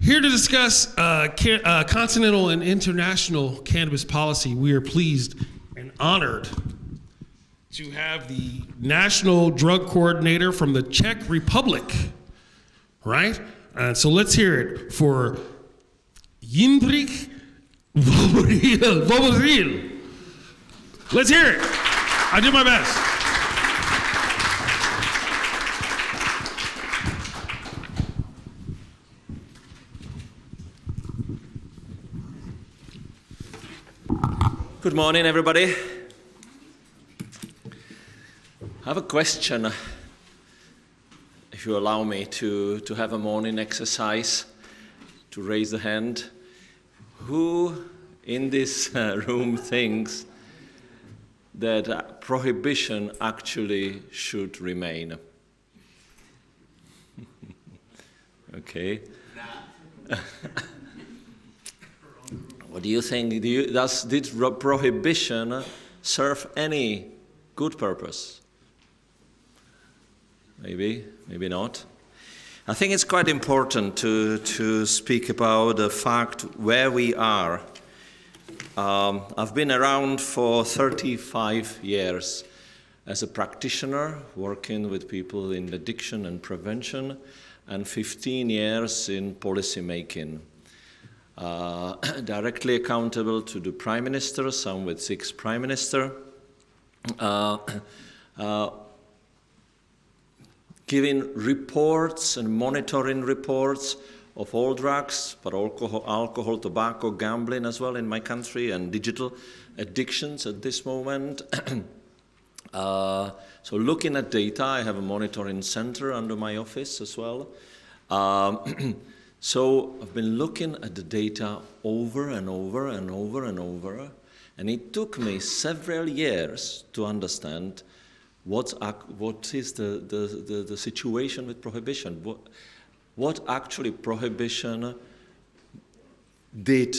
Here to discuss continental and international cannabis policy, we are pleased and honored to have the National Drug Coordinator from the Czech Republic, right? So let's hear it for Jindřich Vobořil. Let's hear it. I did my best. Good morning, everybody. I have a question, if you allow me to have a morning exercise, to raise the hand. Who in this room thinks that prohibition actually should remain? Okay. What do you think? Did prohibition serve any good purpose? Maybe, maybe not. I think it's quite important to speak about the fact where we are. I've been around for 35 years as a practitioner, working with people in addiction and prevention, and 15 years in policy making. Directly accountable to the Prime Minister, some with 6 Prime Minister, giving reports and monitoring reports of all drugs, but alcohol, tobacco, gambling as well in my country, and digital addictions at this moment. So looking at data, I have a monitoring center under my office as well. So I've been looking at the data over and over and over and over, and it took me several years to understand what is the situation with prohibition, what actually prohibition did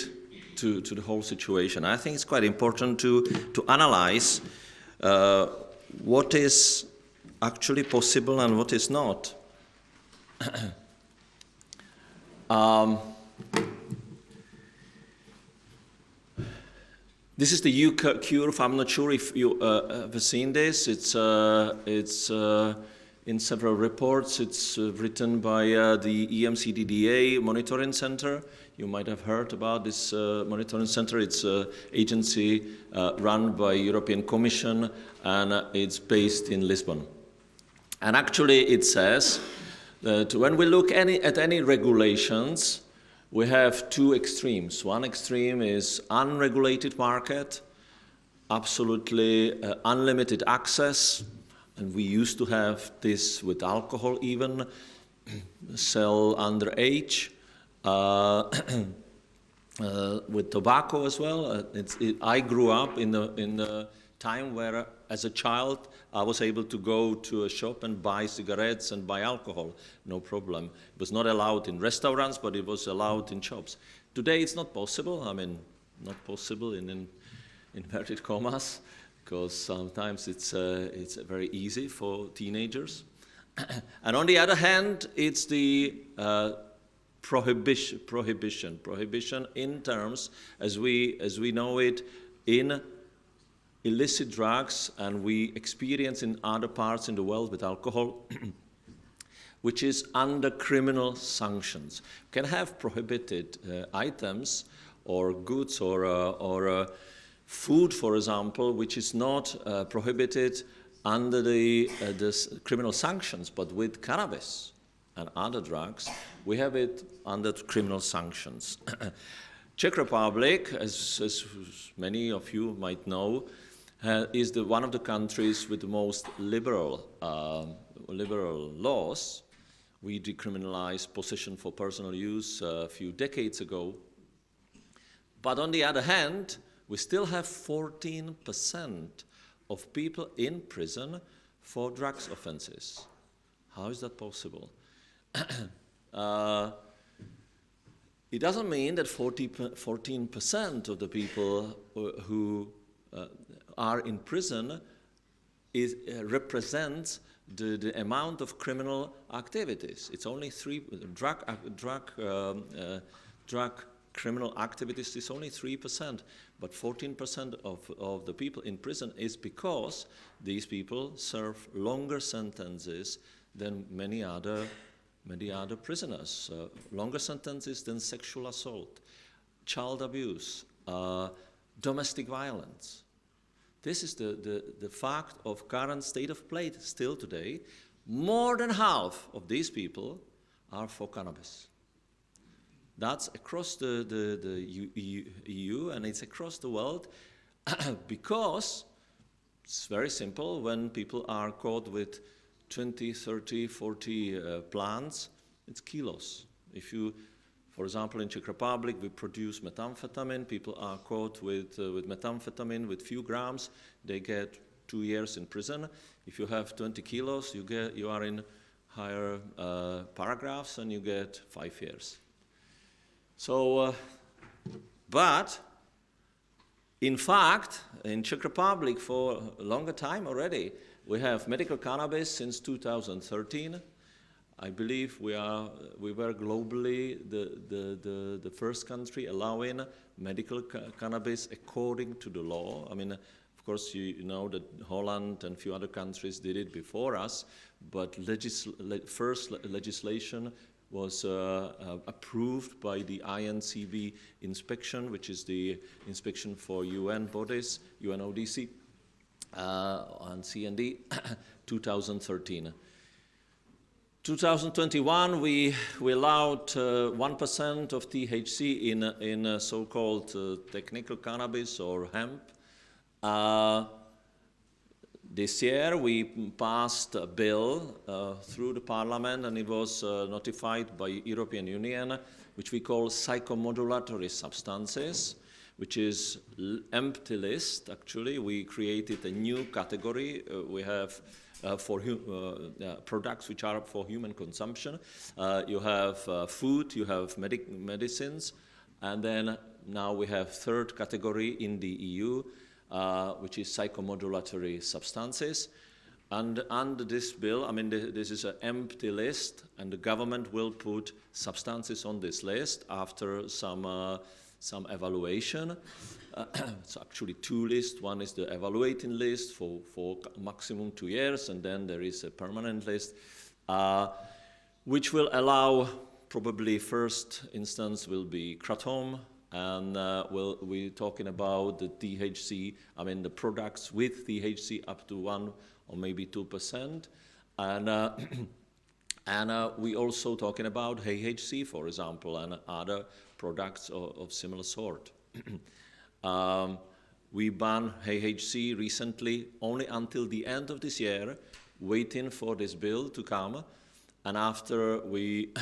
to the whole situation. I think it's quite important to analyze what is actually possible and what is not. This is the U-curve. I'm not sure if you have seen this. It's in several reports. It's written by the EMCDDA Monitoring Center. You might have heard about this monitoring center. It's an agency run by European Commission, and it's based in Lisbon. And actually it says that when we look at any regulations, we have 2 extremes. One extreme is unregulated market, absolutely unlimited access, and we used to have this with alcohol even, sell underage, with tobacco as well. I grew up in the time where, as a child, I was able to go to a shop and buy cigarettes and buy alcohol, no problem. It was not allowed in restaurants, but it was allowed in shops. Today it's not possible. I mean, not possible in inverted commas, because sometimes it's very easy for teenagers. And on the other hand, it's the prohibition in terms, as we know it, in illicit drugs, and we experience in other parts in the world with alcohol, which is under criminal sanctions. You can have prohibited items or goods or food, for example, which is not prohibited under the criminal sanctions, but with cannabis and other drugs, we have it under criminal sanctions. Czech Republic, as many of you might know, is one of the countries with the most liberal laws. We decriminalized possession for personal use a few decades ago. But on the other hand, we still have 14% of people in prison for drugs offenses. How is that possible? It doesn't mean that 14% of the people who are in prison represents the amount of criminal activities. It's only drug criminal activities is only 3%, but 14% of the people in prison is because these people serve longer sentences than many other prisoners, longer sentences than sexual assault, child abuse, domestic violence. This is the fact of current state of play still today. More than half of these people are for cannabis. That's across the EU, and it's across the world because it's very simple. When people are caught with 20, 30, 40 plants, it's kilos. If you, for example, in Czech Republic, we produce methamphetamine. People are caught with methamphetamine with few grams. They get 2 years in prison. If you have 20 kilos, you are in higher paragraphs, and you get 5 years. So, but in fact, in Czech Republic for a longer time already, we have medical cannabis since 2013. I believe we were globally the first country allowing medical cannabis according to the law. I mean, of course, you know that Holland and a few other countries did it before us, but first legislation was approved by the ICBC inspection, which is the inspection for UN bodies, UNODC, and CND, 2013. 2021, we allowed 1% of THC in so-called technical cannabis or hemp. This year we passed a bill through the parliament, and it was notified by European Union, which we call psychomodulatory substances, which is empty list. Actually, we created a new category. We have for products which are for human consumption. You have food, you have medicines, and then now we have third category in the EU, which is psychomodulatory substances. And under this bill, I mean, this is an empty list, and the government will put substances on this list after some evaluation. It's actually two lists. One is the evaluating list for maximum 2 years, and then there is a permanent list, which will allow, probably first instance will be kratom, and we're talking about the THC, I mean the products with THC up to 1 or maybe 2%. And we also talking about AHC, for example, and other products of similar sort. We banned AHC recently only until the end of this year, waiting for this bill to come. And after we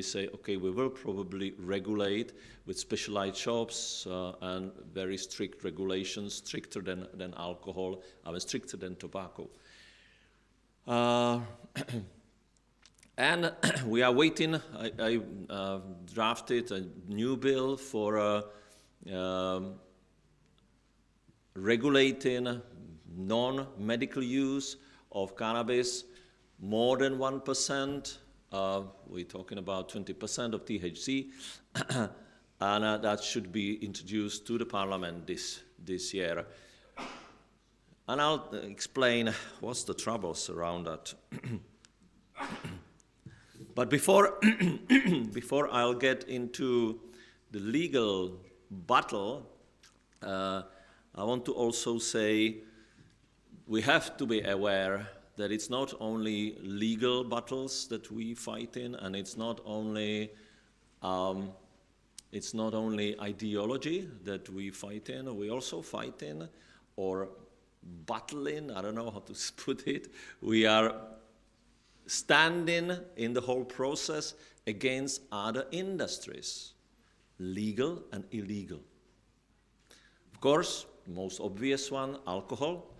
say, okay, we will probably regulate with specialized shops and very strict regulations, stricter than alcohol, stricter than tobacco. And we are waiting. I drafted a new bill for regulating non-medical use of cannabis more than 1%. We're talking about 20% of THC, and that should be introduced to the parliament this year. And I'll explain what's the troubles around that. But before I'll get into the legal battle, I want to also say we have to be aware that it's not only legal battles that we fight in, and it's not only ideology that we fight in. We also fight in, or battling, I don't know how to put it. We are standing in the whole process against other industries, legal and illegal. Of course, most obvious one, alcohol.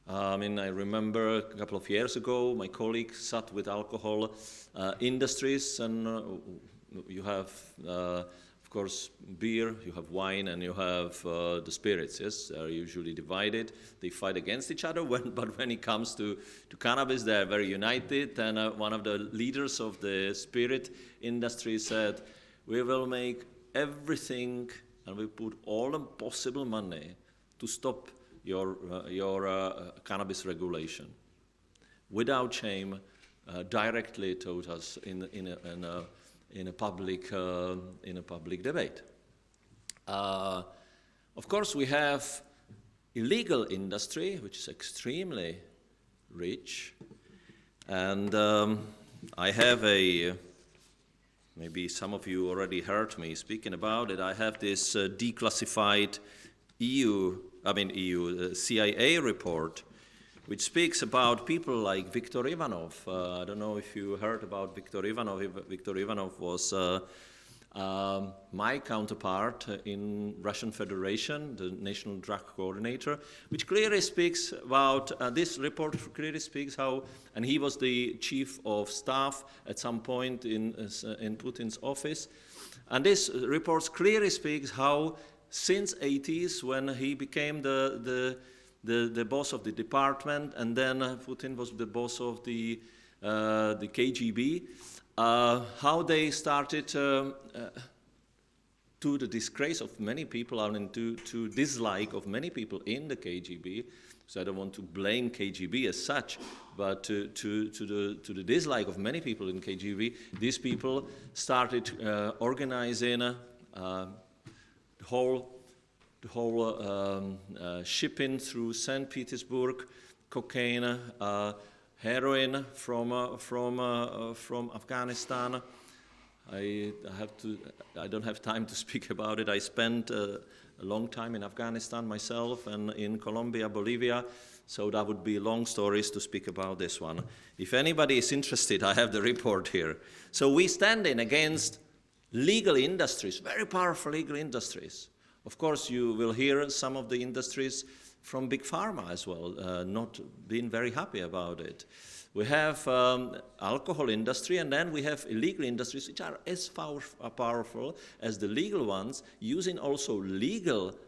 I remember a couple of years ago, my colleague sat with alcohol industries, and you have, of course, beer, you have wine, and you have the spirits, yes? They are usually divided. They fight against each other, but when it comes to cannabis, they are very united. And one of the leaders of the spirit industry said, we will make everything, and we put all the possible money to stop your cannabis regulation, without shame, directly told us in a public debate. Of course, we have illegal industry, which is extremely rich, and I have maybe some of you already heard me speaking about it. I have this declassified CIA report, which speaks about people like Viktor Ivanov. I don't know if you heard about Viktor Ivanov. Viktor Ivanov was my counterpart in Russian Federation, the National Drug Coordinator, which clearly speaks about, this report clearly speaks how, and he was the chief of staff at some point in Putin's office, and this report clearly speaks how since 80s, when he became the boss of the department, and then Putin was the boss of the KGB, how they started to the disgrace of many people, and to dislike of many people in the KGB. So I don't want to blame KGB as such, but to the dislike of many people in KGB, these people started organizing the whole shipping through St. Petersburg, cocaine, heroin from Afghanistan. I don't have time to speak about it. I spent a long time in Afghanistan myself, and in Colombia, Bolivia, so that would be long stories to speak about this one. If anybody is interested, I have the report here. So we stand in against legal industries, very powerful legal industries. Of course, you will hear some of the industries from Big Pharma as well, not being very happy about it. We have alcohol industry, and then we have illegal industries, which are as powerful as the legal ones, using also legal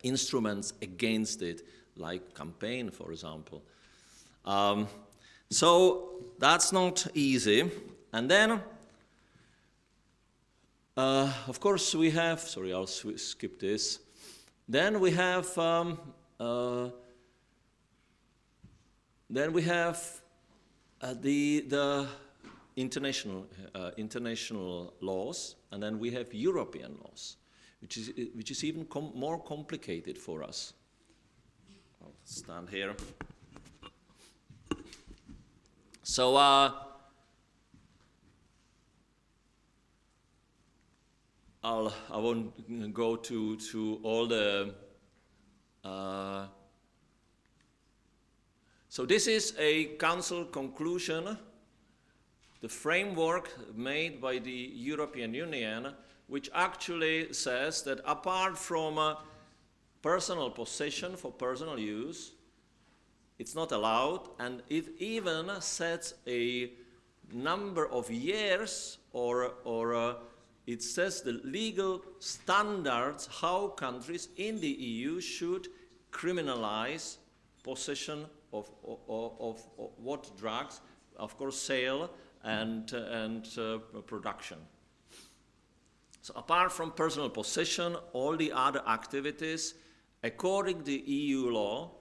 instruments against it, like campaign, for example. So that's not easy. And then, of course, we have, sorry, I'll skip this. Then we have the international laws, and then we have European laws, which is even more complicated for us. I'll stand here. So I won't go to all the. So this is a council conclusion, the framework made by the European Union, which actually says that apart from personal possession for personal use, it's not allowed, and it even sets a number of years or it says the legal standards how countries in the EU should criminalize possession of what drugs, of course, sale and production. So apart from personal possession, all the other activities, according to EU law,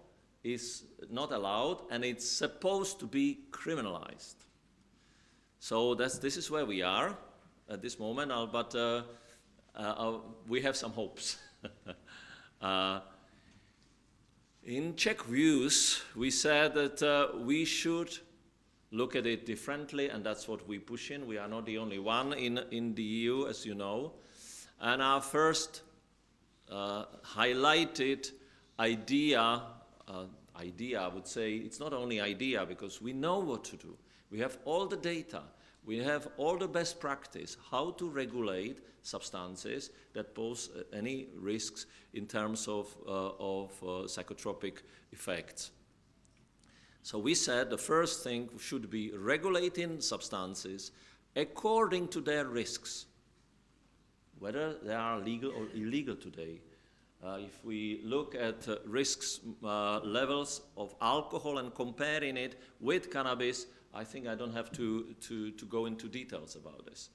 is not allowed, and it's supposed to be criminalized. So this is where we are at this moment, but we have some hopes. In Czech views, we said that we should look at it differently, and that's what we push in. We are not the only one in the EU, as you know. And our first highlighted idea, I would say, it's not only idea, because we know what to do. We have all the data. We have all the best practice, how to regulate substances that pose any risks in terms of psychotropic effects. So we said the first thing should be regulating substances according to their risks, whether they are legal or illegal today. If we look at risks levels of alcohol and comparing it with cannabis, I think I don't have to go into details about this.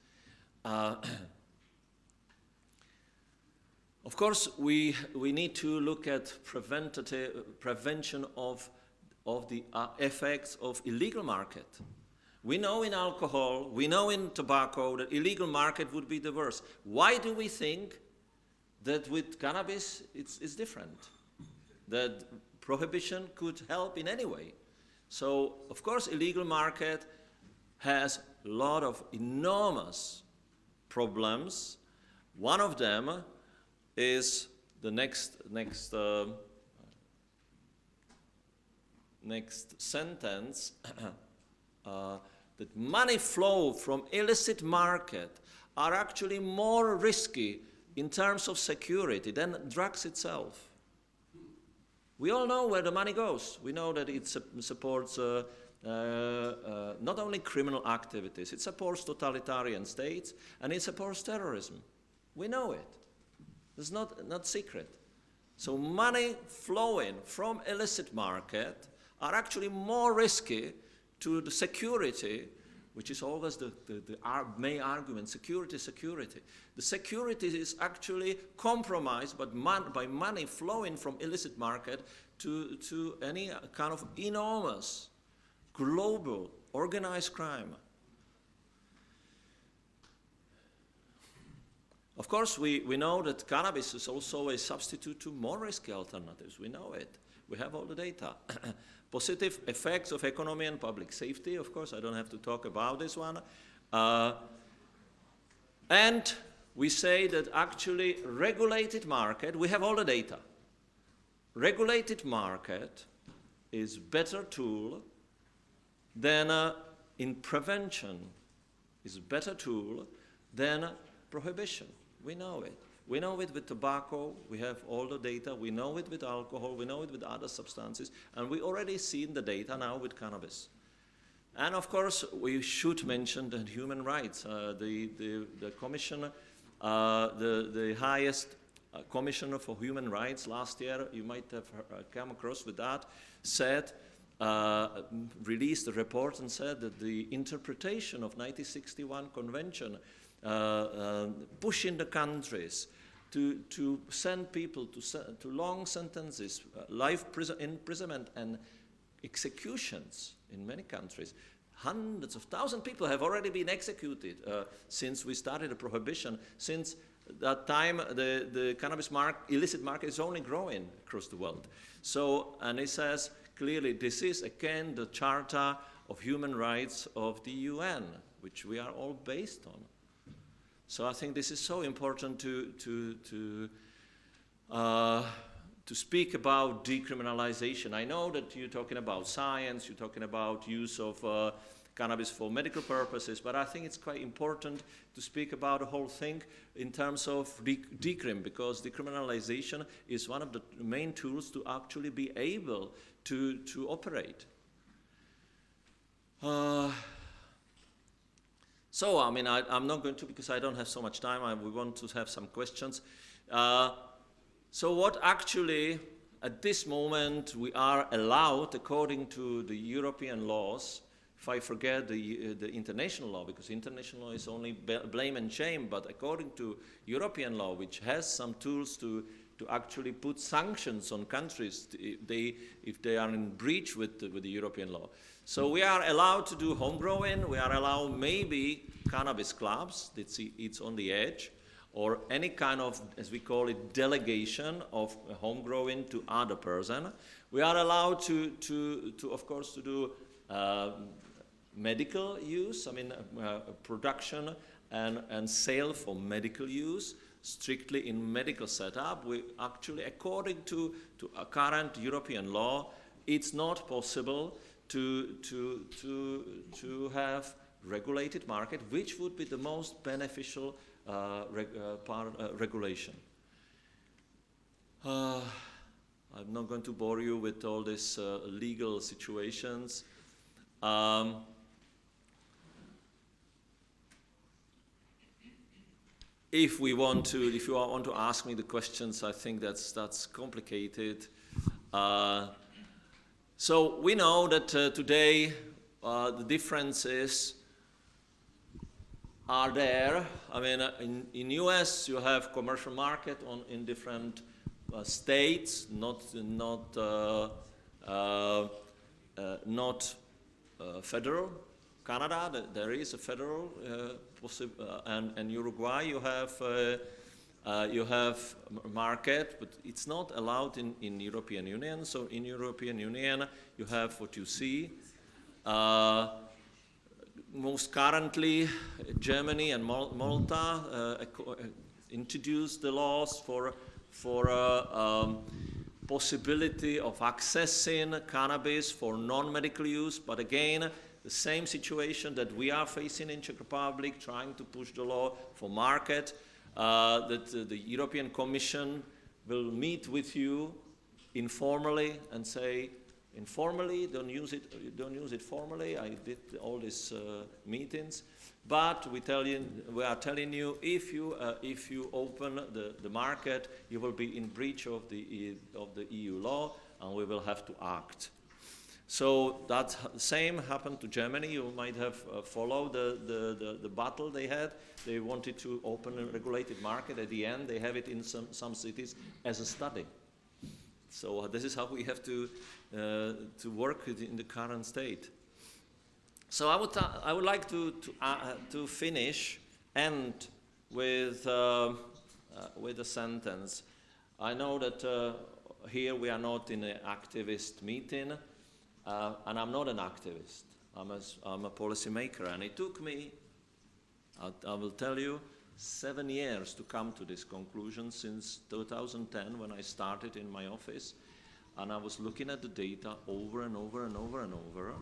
Of course, we need to look at prevention of the effects of illegal market. We know in alcohol, we know in tobacco that illegal market would be the worst. Why do we think that with cannabis it's different? That prohibition could help in any way? So, of course, illegal market has a lot of enormous problems. One of them is the next sentence, that money flow from illicit market are actually more risky in terms of security than drugs itself. We all know where the money goes. We know that it supports not only criminal activities, it supports totalitarian states, and it supports terrorism. We know it. It's not secret. So money flowing from illicit market are actually more risky to the security, which is always the main argument, security. The security is actually compromised by money flowing from illicit market to any kind of enormous, global, organized crime. Of course, we know that cannabis is also a substitute to more risky alternatives. We know it. We have all the data. Positive effects of economy and public safety, of course, I don't have to talk about this one. And we say that actually regulated market, we have all the data. Regulated market is better tool than in prevention, is a better tool than prohibition. We know it. We know it with tobacco, we have all the data, we know it with alcohol, we know it with other substances, and we already seen the data now with cannabis. And of course, we should mention the human rights. The commission, the highest commissioner for human rights last year, you might have come across with that, said, released a report and said that the interpretation of 1961 convention pushing the countries to send people to long sentences, life imprisonment and executions in many countries. Hundreds of thousands of people have already been executed since we started the prohibition. Since that time, the cannabis illicit market is only growing across the world. So, and it says clearly, this is again the Charter of Human Rights of the UN, which we are all based on. So I think this is so important to speak about decriminalization. I know that you're talking about science, you're talking about use of cannabis for medical purposes, but I think it's quite important to speak about the whole thing in terms of decrim, because decriminalization is one of the main tools to actually be able to operate. So, I mean, I'm not going to, because I don't have so much time, we want to have some questions. So what actually, at this moment, we are allowed, according to the European laws, if I forget the international law, because international law is only blame and shame, but according to European law, which has some tools to actually put sanctions on countries if they are in breach with the European law. So we are allowed to do home growing, we are allowed maybe cannabis clubs, it's on the edge, or any kind of, as we call it, delegation of home growing to other person. We are allowed to of course, to do medical use, I mean, production and sale for medical use, strictly in medical setup. We actually, according to a current European law, it's not possible to have regulated market, which would be the most beneficial regulation. I'm not going to bore you with all these legal situations. if you want to ask me the questions, I think that's complicated. So we know that today the differences are there. I mean, in US you have commercial market in different states, not federal. Canada, there is a federal, and Uruguay you have market, but it's not allowed in European Union. So in European Union you have what you see. Most currently, Germany and Malta introduced the laws for possibility of accessing cannabis for non-medical use, but again, the same situation that we are facing in Czech Republic, trying to push the law for market, that the European Commission will meet with you informally and say, informally, don't use it formally. I did all these meetings, but we are telling you, if you open the market, you will be in breach of the EU law, and we will have to act. So that same happened to Germany. You might have followed the battle they had. They wanted to open a regulated market. At the end, they have it in some cities as a study. So this is how we have to work in the current state. So I would like to finish with a sentence. I know that here we are not in an activist meeting, and I'm not an activist. I'm a policymaker, and it took me, I will tell you, 7 years to come to this conclusion since 2010 when I started in my office, and I was looking at the data over and over and over and over,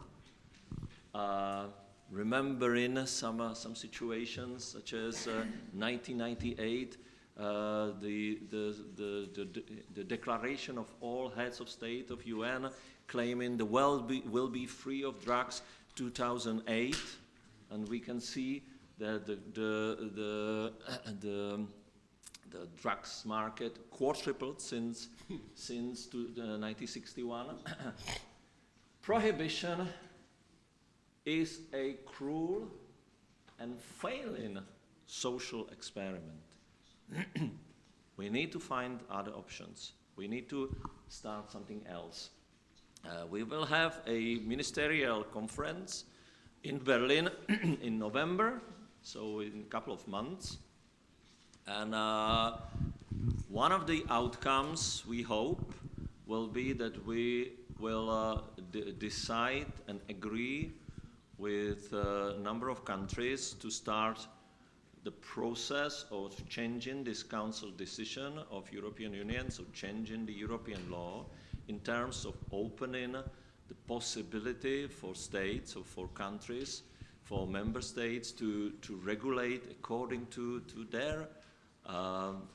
remembering some situations such as 1998, the declaration of all heads of state of UN claiming the world will be free of drugs 2008, and we can see that the drugs market quadrupled since 1961. Prohibition is a cruel and failing social experiment. We need to find other options. We need to start something else. We will have a ministerial conference in Berlin in November, so in a couple of months. And one of the outcomes, we hope, will be that we will decide and agree with a number of countries to start the process of changing this Council decision of European Union, so changing the European law in terms of opening the possibility for states or for countries, for member states to regulate according to their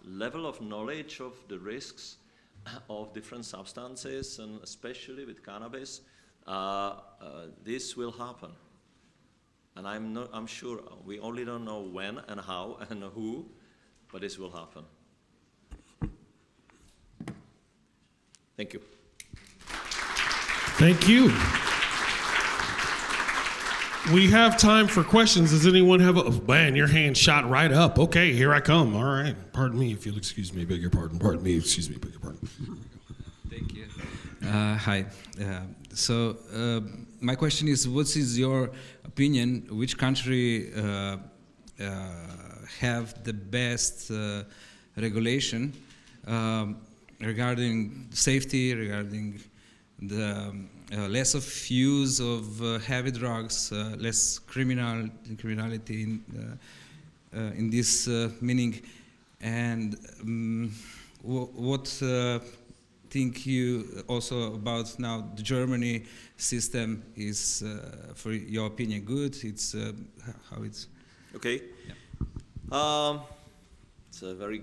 level of knowledge of the risks of different substances, and especially with cannabis. This will happen. And I'm sure, we only don't know when and how and who, but this will happen. Thank you. Thank you. We have time for questions. Does anyone have man, your hand shot right up. Okay, here I come. All right. Pardon me if you'll excuse me, beg your pardon. Pardon me, excuse me, beg your pardon. Thank you. Hi. So my question is, what is your opinion? Which country have the best regulation regarding safety, regarding the less of use of heavy drugs, less criminality in this meaning, and what think you also about now the Germany system is, for your opinion, good? It's how it's okay. Yeah. It's a very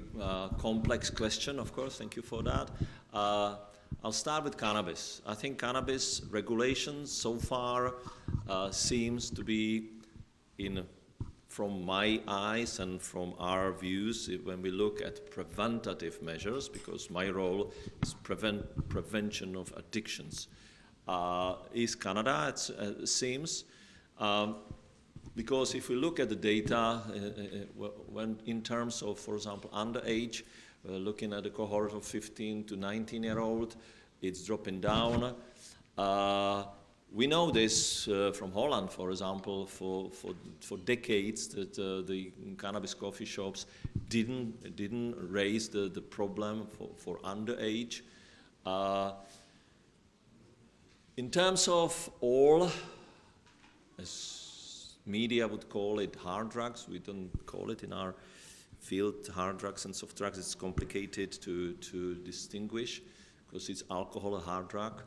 complex question, of course. Thank you for that. I'll start with cannabis. I think cannabis regulations so far seems to be in from my eyes and from our views, when we look at preventative measures, because my role is prevention of addictions, is Canada, it seems. Because if we look at the data, when in terms of, for example, underage, looking at the cohort of 15 to 19-year-old, it's dropping down. We know this from Holland, for example, for decades that the cannabis coffee shops didn't raise the problem for underage. In terms of all, as media would call it, hard drugs, we don't call it in our field hard drugs and soft drugs. It's complicated to distinguish because it's alcohol, a hard drug.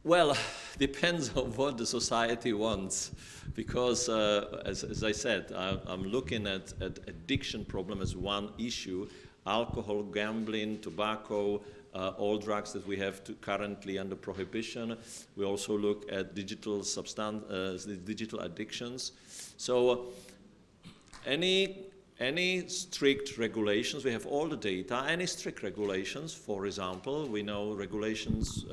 Well, depends on what the society wants, because as I said, I'm looking at addiction problem as one issue. Alcohol, gambling, tobacco, all drugs that we have currently under prohibition. We also look at digital digital addictions. So any strict regulations, we have all the data, any strict regulations, for example, we know regulations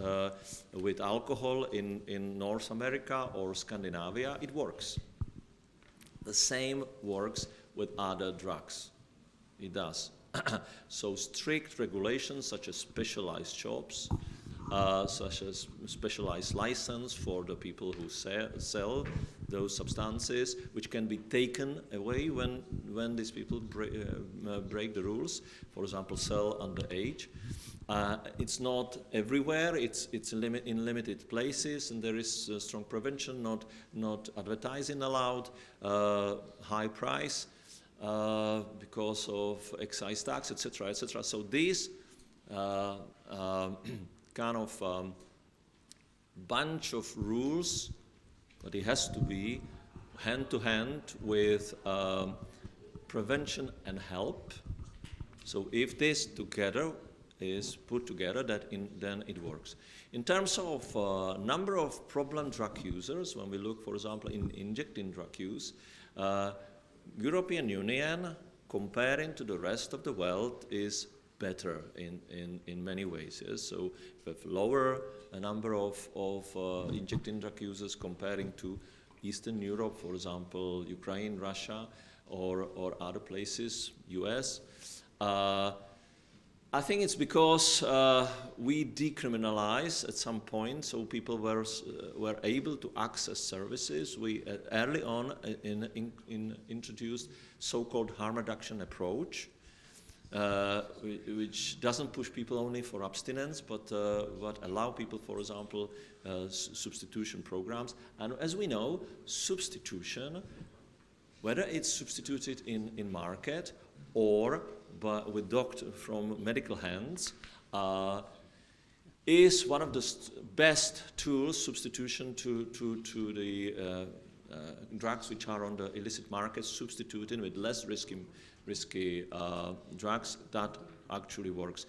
with alcohol in North America or Scandinavia, it works. The same works with other drugs, it does. So strict regulations such as specialized shops, such as specialized license for the people who sell those substances, which can be taken away when these people break the rules, for example, sell underage. It's not everywhere, it's in limited places, and there is strong prevention, not advertising allowed, high price, because of excise tax, etc., etc. So these kind of bunch of rules, but it has to be hand to hand with prevention and help. So if this together is put together, then it works. In terms of number of problem drug users, when we look, for example, in injecting drug use, European Union, comparing to the rest of the world, is better in many ways. Yes? So we have lower number of injecting drug users comparing to Eastern Europe, for example, Ukraine, Russia, or other places, US. I think it's because we decriminalized at some point, so people were able to access services. We early on introduced so-called harm reduction approach, which doesn't push people only for abstinence, but allow people, for example, substitution programs. And as we know, substitution, whether it's substituted in market or with doctor from medical hands, is one of the best tools, substitution to the drugs which are on the illicit market, substituting with less risky drugs. That actually works.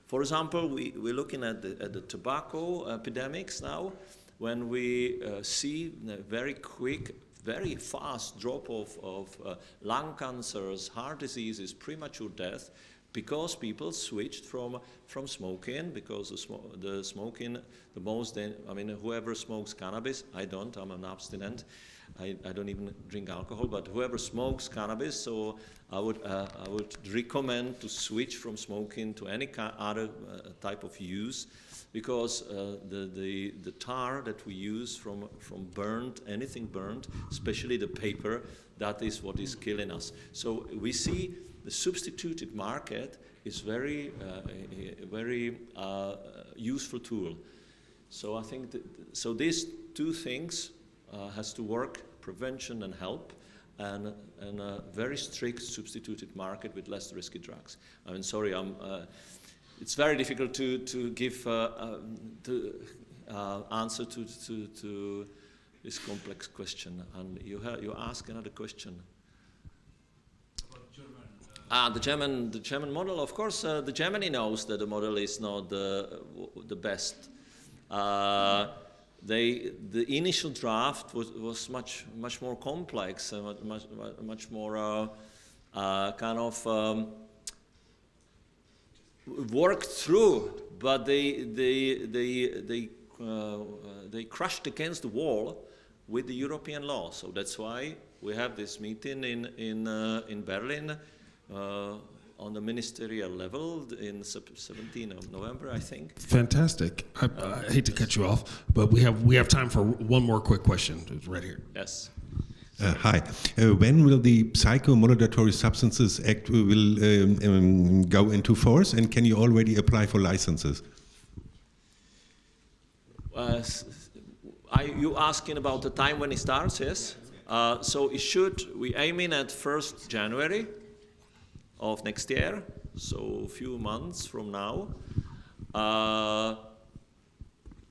For example, we're looking at the tobacco epidemics now, when we see a very quick, very fast drop of lung cancers, heart diseases, premature death, because people switched from smoking, because the smoking, whoever smokes cannabis, I don't, I'm an abstinent, I don't even drink alcohol, but whoever smokes cannabis, so I would recommend to switch from smoking to any other type of use, because the tar that we use from anything burnt, especially the paper, that is what is killing us. So we see the substituted market is very useful tool. So I think so these two things has to work: prevention and help, and a very strict substituted market with less risky drugs. I mean, sorry, it's very difficult to give answer to this complex question. And you ask another question. About German. The German model. Of course, the Germany knows that the model is not the best. the initial draft was much more complex, much more kind of worked through, but they crushed against the wall with the European law. So that's why we have this meeting in Berlin on the ministerial level in 17th of November, I think. Fantastic. I hate to cut you off, but we have time for one more quick question. It's right here. Yes. Hi. When will the Psychomodulatory Substances Act will go into force, and can you already apply for licenses? Are you asking about the time when it starts? Yes. So we aiming at 1st January of next year, so a few months from now.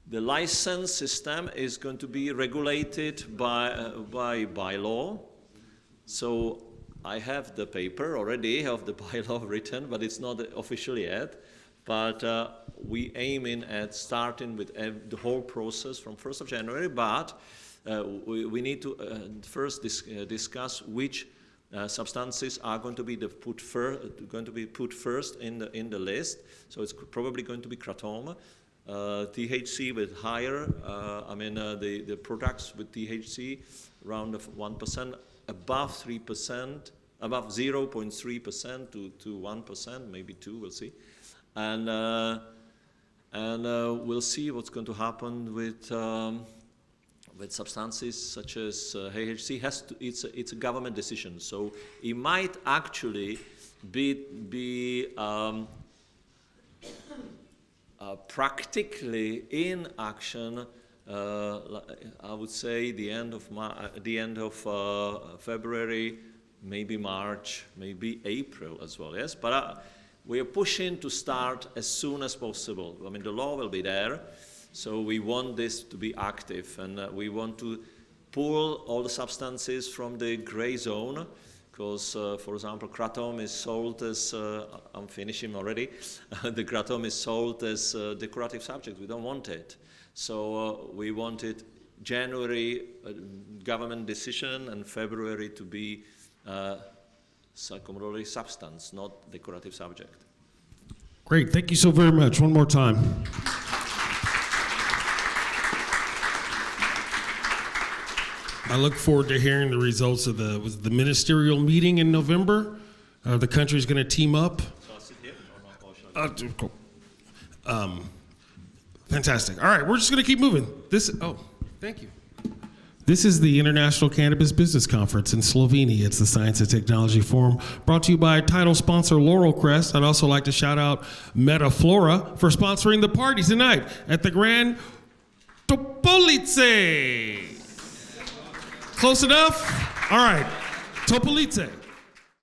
The license system is going to be regulated by law. So I have the paper already of the bylaw written, but it's not official yet. But we aiming at starting with the whole process from 1st of January, but we need to first discuss which substances are going to be put first in the list. So it's probably going to be kratom, THC with higher. The products with THC around 1%, above 3%, above 0.3% to 1%, maybe 2. We'll see, and we'll see what's going to happen with substances such as THC. It's a government decision, so it might actually be practically in action. I would say the end of February, maybe March, maybe April as well. Yes, but we are pushing to start as soon as possible. I mean, the law will be there. So we want this to be active, and we want to pull all the substances from the gray zone, because, for example, kratom is sold as, I'm finishing already, the kratom is sold as a decorative subject. We don't want it. So we want it January, government decision, and February to be psychomodulatory substance, not decorative subject. Great. Thank you so very much. One more time. I look forward to hearing the results of the ministerial meeting in November. The country's going to team up. So I'll sit here or not? Cool. Fantastic. All right, we're just going to keep moving. Thank you. This is the International Cannabis Business Conference in Slovenia. It's the Science and Technology Forum, brought to you by title sponsor Laurel Crest. I'd also like to shout out Metaflora for sponsoring the party tonight at the Grand Topolice. Close enough? All right. Topolice.